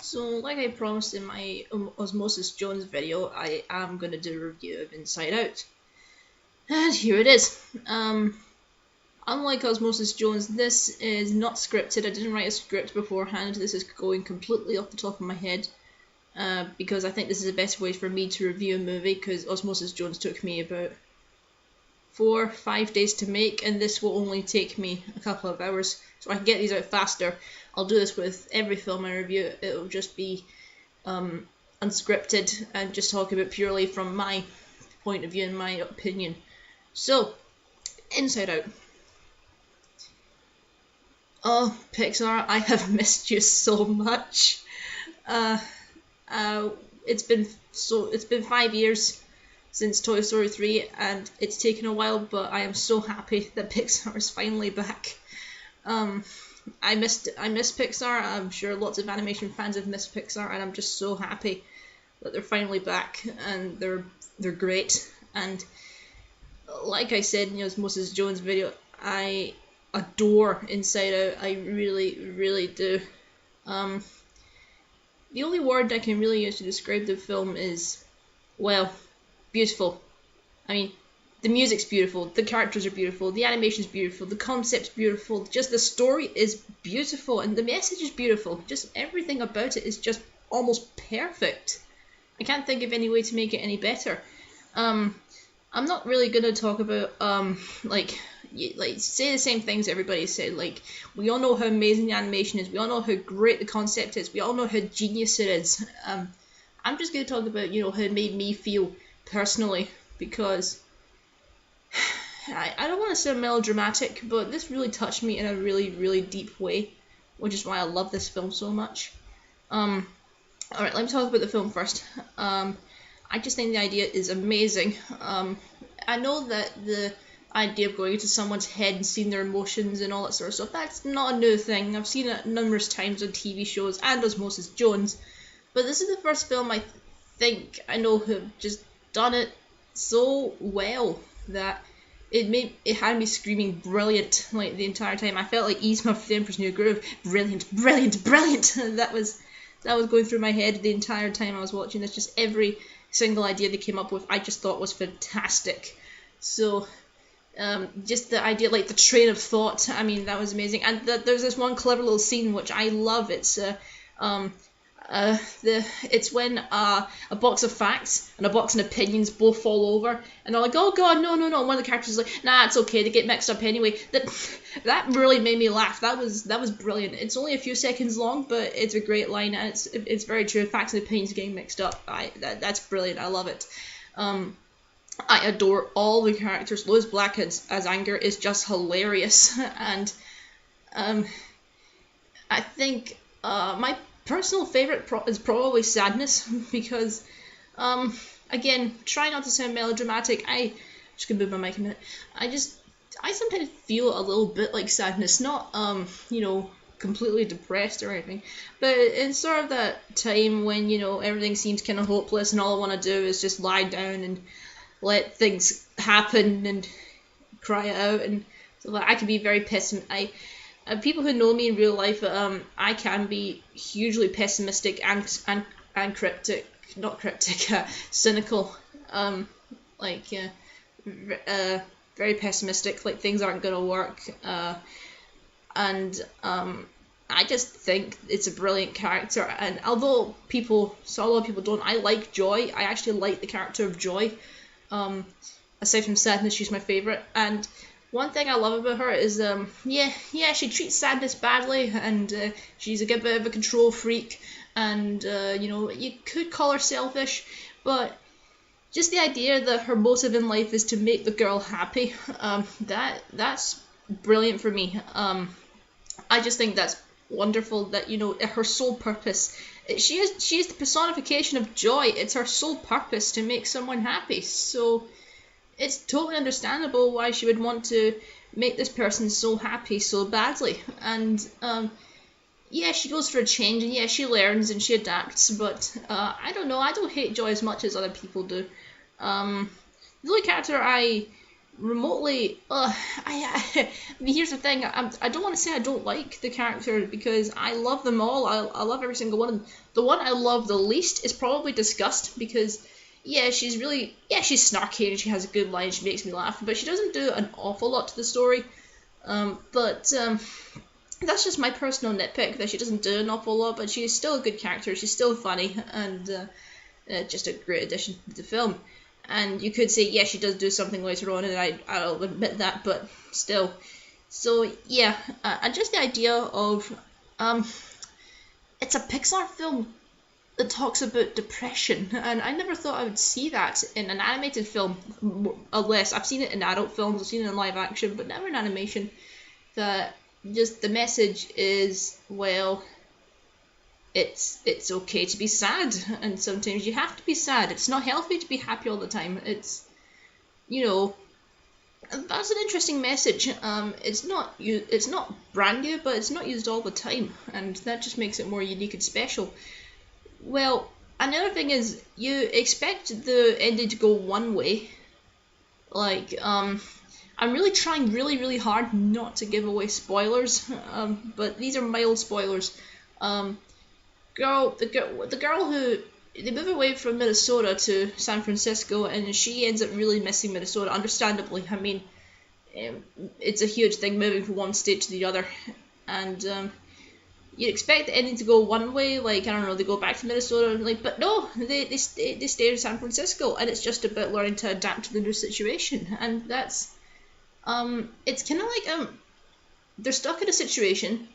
So, like I promised in my Osmosis Jones video, I am going to do a review of Inside Out. And here it is. Unlike Osmosis Jones, this is not scripted. I didn't write a script beforehand. This is going completely off the top of my head. Because I think this is the best way for me to review a movie, because Osmosis Jones took me about 4-5 days to make, and this will only take me a couple of hours, so I can get these out faster. I'll do this with every film I review. It'll just be unscripted and just talk about purely from my point of view and my opinion. So, Inside Out. Oh, Pixar, I have missed you so much. It's been 5 years since Toy Story 3, and it's taken a while, but I am so happy that Pixar is finally back. I miss Pixar. I'm sure lots of animation fans have missed Pixar, and I'm just so happy that they're finally back, and they're great. And like I said in Moses Jones' video, I adore Inside Out. I really, really do. The only word I can really use to describe the film is, well, beautiful. I mean, the music's beautiful, the characters are beautiful, the animation's beautiful, the concept's beautiful, just the story is beautiful, and the message is beautiful. Just everything about it is just almost perfect. I can't think of any way to make it any better. I'm not really gonna talk about like say the same things everybody said. Like, we all know how amazing the animation is, we all know how great the concept is, we all know how genius it is. I'm just gonna talk about how it made me feel personally, because I don't want to sound melodramatic, but this really touched me in a really, really deep way, which is why I love this film so much. Alright, let me talk about the film first. I just think the idea is amazing. I know that the idea of going into someone's head and seeing their emotions and all that sort of stuff, that's not a new thing. I've seen it numerous times on TV shows and Osmosis Jones, but this is the first film I think I know who have just done it so well that it had me screaming brilliant like the entire time. I felt like Yzma from the Emperor's New Groove, brilliant, brilliant, brilliant. that was going through my head the entire time I was watching this. Just every single idea they came up with, I just thought was fantastic. So just the idea, like the train of thought, I mean, that was amazing. And there's this one clever little scene which I love. It's it's when a box of facts and a box of opinions both fall over, and they're like, oh god, no, no, no. One of the characters is like, nah, it's okay, they get mixed up anyway. That really made me laugh. That was brilliant. It's only a few seconds long, but it's a great line, and it's very true. Facts and opinions getting mixed up. That's brilliant. I love it. I adore all the characters. Lois Black as Anger is just hilarious, and I think my personal favorite is probably Sadness, because again, try not to sound melodramatic. I just gonna move my mic a minute. I sometimes feel a little bit like Sadness, not completely depressed or anything, but in sort of that time when everything seems kind of hopeless and all I want to do is just lie down and let things happen and cry out. And so I can be very pessimistic. People who know me in real life, I can be hugely pessimistic and cryptic, not cryptic, cynical, very pessimistic, like things aren't gonna work, and I just think it's a brilliant character. And although a lot of people don't, I like Joy. I actually like the character of Joy. Aside from Sadness, she's my favorite. And one thing I love about her is, she treats Sadness badly, and she's a bit of a control freak, and, you could call her selfish, but just the idea that her motive in life is to make the girl happy, that's brilliant for me. I just think that's wonderful that, her sole purpose, she is the personification of joy. It's her sole purpose to make someone happy, so it's totally understandable why she would want to make this person so happy so badly. And she goes for a change, and she learns and she adapts, but I don't know, I don't hate Joy as much as other people do. The only character I remotely. Here's the thing. I don't want to say I don't like the character because I love them all. I love every single one of them. The one I love the least is probably Disgust because yeah, she's snarky and she has a good line. She makes me laugh, but she doesn't do an awful lot to the story. But that's just my personal nitpick that she doesn't do an awful lot, but she's still a good character. She's still funny and just a great addition to the film. And you could say, yeah, she does do something later on, and I'll admit that, but still. So, yeah, and just the idea of, it's a Pixar film that talks about depression, and I never thought I would see that in an animated film, unless I've seen it in adult films, I've seen it in live action, but never in animation, that just the message is, well, it's okay to be sad, and sometimes you have to be sad. It's not healthy to be happy all the time. It's, that's an interesting message. It's not brand new, but it's not used all the time, and that just makes it more unique and special. Well, another thing is you expect the ending to go one way. Like, I'm really trying really hard not to give away spoilers, but these are mild spoilers. The girl who they move away from Minnesota to San Francisco, and she ends up really missing Minnesota. Understandably, I mean, it's a huge thing moving from one state to the other, and you'd expect the ending to go one way, like I don't know, they go back to Minnesota, like, but no, they stay in San Francisco, and it's just about learning to adapt to the new situation, and that's it's kind of like they're stuck in a situation.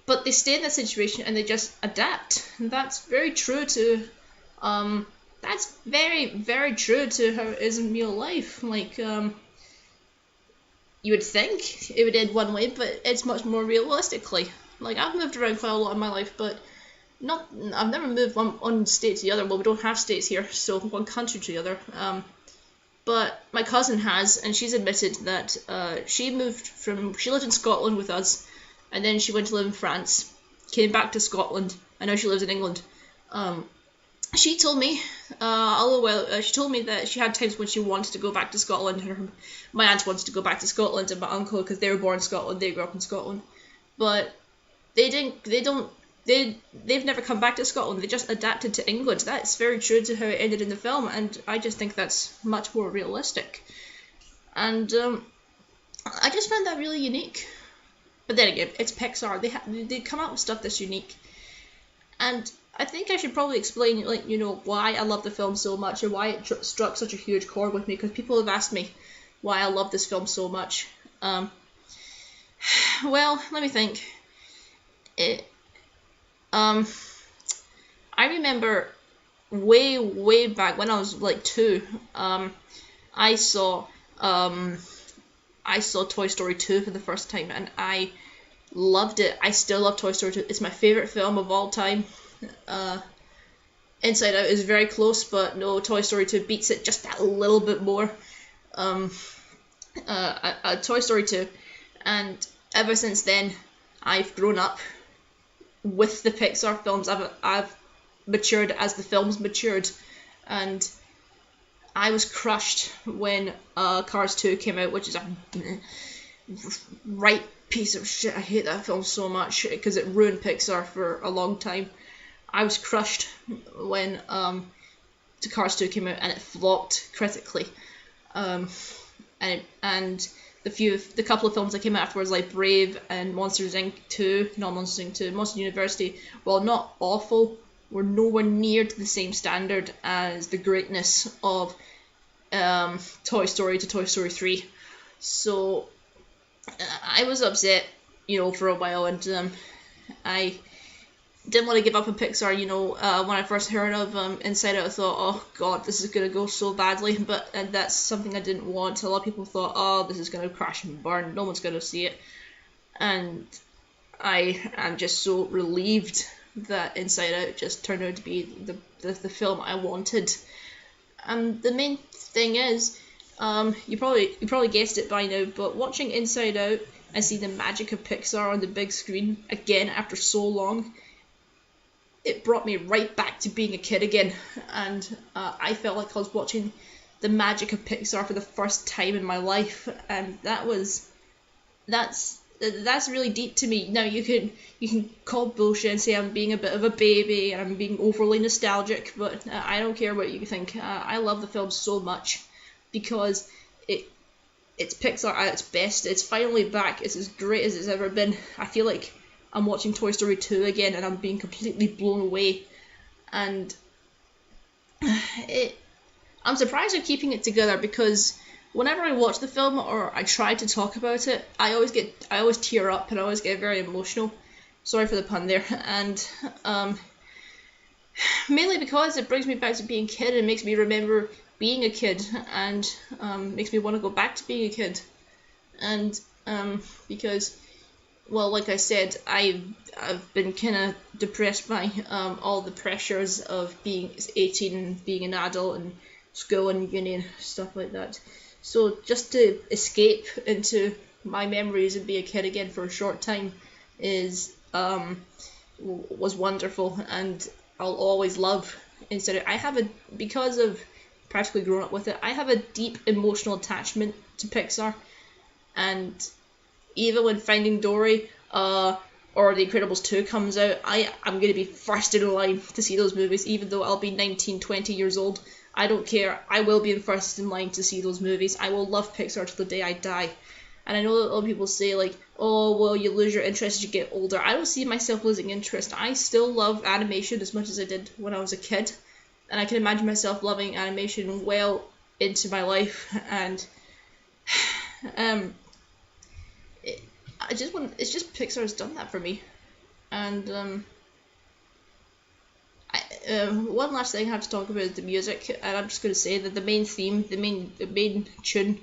But they stay in that situation and they just adapt. And that's very true to, that's very true to how it is in real life. Like, you would think it would end one way, but it's much more realistically. Like, I've moved around quite a lot in my life, but I've never moved one state to the other. Well, we don't have states here, so one country to the other. But my cousin has, and she's admitted that she lived in Scotland with us, and then she went to live in France, came back to Scotland, and now she lives in England. She told me, she told me that she had times when she wanted to go back to Scotland, and my aunt wanted to go back to Scotland, and my uncle, because they were born in Scotland, they grew up in Scotland, but they've never come back to Scotland, they just adapted to England. That's very true to how it ended in the film, and I just think that's much more realistic. And I just found that really unique. But then again, it's Pixar. They come out with stuff that's unique, and I think I should probably explain, why I love the film so much and why it struck such a huge chord with me. Because people have asked me why I love this film so much. Well, let me think. I remember way back when I was like 2. I saw Toy Story 2 for the first time, and I loved it. I still love Toy Story 2. It's my favourite film of all time. Inside Out is very close, but no, Toy Story 2 beats it just a little bit more. Toy Story 2. And ever since then, I've grown up with the Pixar films. I've matured as the films matured, and I was crushed when Cars 2 came out, which is a right piece of shit. I hate that film so much because it ruined Pixar for a long time. I was crushed when Cars 2 came out and it flopped critically. And the couple of films that came out afterwards, like Brave and Monsters Inc. 2, not Monsters Inc. 2, Monsters University, while not awful, were nowhere near to the same standard as the greatness of Toy Story to Toy Story 3. So I was upset, for a while, and I didn't want to give up on Pixar. When I first heard of Inside Out, I thought, oh god, this is going to go so badly, and that's something I didn't want. A lot of people thought, oh, this is going to crash and burn, no one's going to see it, and I am just so relieved that Inside Out just turned out to be the film I wanted. And the main thing is, you probably guessed it by now, but watching Inside Out and see the magic of Pixar on the big screen again after so long, it brought me right back to being a kid again, and I felt like I was watching the magic of Pixar for the first time in my life, and that's really deep to me. Now you can call bullshit and say I'm being a bit of a baby and I'm being overly nostalgic, but I don't care what you think. I love the film so much because it's Pixar at its best. It's finally back. It's as great as it's ever been. I feel like I'm watching Toy Story 2 again and I'm being completely blown away. And I'm surprised they're keeping it together, because whenever I watch the film or I try to talk about it, I always tear up and I always get very emotional. Sorry for the pun there. And mainly because it brings me back to being a kid and makes me remember being a kid, and makes me want to go back to being a kid. And because, well, like I said, I've been kind of depressed by all the pressures of being 18 and being an adult and school and uni and stuff like that. So just to escape into my memories and be a kid again for a short time was wonderful, and I'll always love. Because of practically grown up with it, I have a deep emotional attachment to Pixar, and even when Finding Dory or The Incredibles 2 comes out, I'm going to be first in line to see those movies, even though I'll be 19, 20 years old. I don't care. I will be first in line to see those movies. I will love Pixar till the day I die. And I know that a lot of people say, like, oh, well, you lose your interest as you get older. I don't see myself losing interest. I still love animation as much as I did when I was a kid. And I can imagine myself loving animation well into my life. And it's just Pixar's done that for me. And one last thing I have to talk about is the music, and I'm just going to say that the main theme, the main tune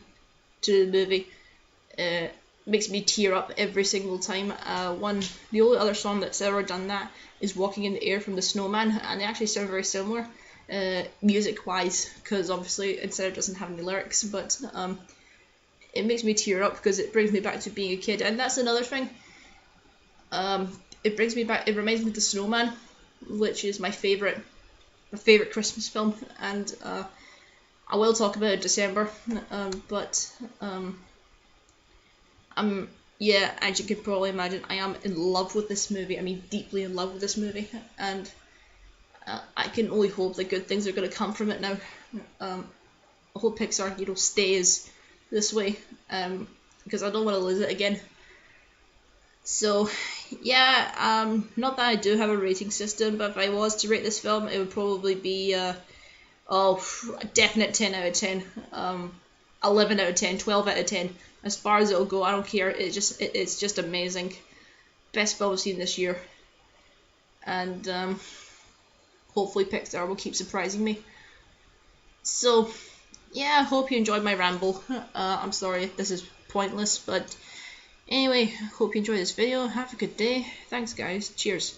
to the movie, makes me tear up every single time. The only other song that's ever done that is Walking in the Air from the Snowman, and they actually sound very similar, music wise, because obviously Inside doesn't have any lyrics, but it makes me tear up because it brings me back to being a kid. And that's another thing, it reminds me of the Snowman, which is my favorite Christmas film, and I will talk about it in December, but as you can probably imagine, I am in love with this movie. I mean, deeply in love with this movie, and I can only hope that good things are going to come from it now. I hope Pixar, stays this way, because I don't want to lose it again. So, yeah, not that I do have a rating system, but if I was to rate this film, it would probably be, a definite 10 out of 10, 11 out of 10, 12 out of 10. As far as it'll go, I don't care. It's just amazing. Best film I've seen this year. And, hopefully Pixar will keep surprising me. So, yeah, I hope you enjoyed my ramble. I'm sorry if this is pointless, but anyway, hope you enjoyed this video. Have a good day. Thanks, guys. Cheers.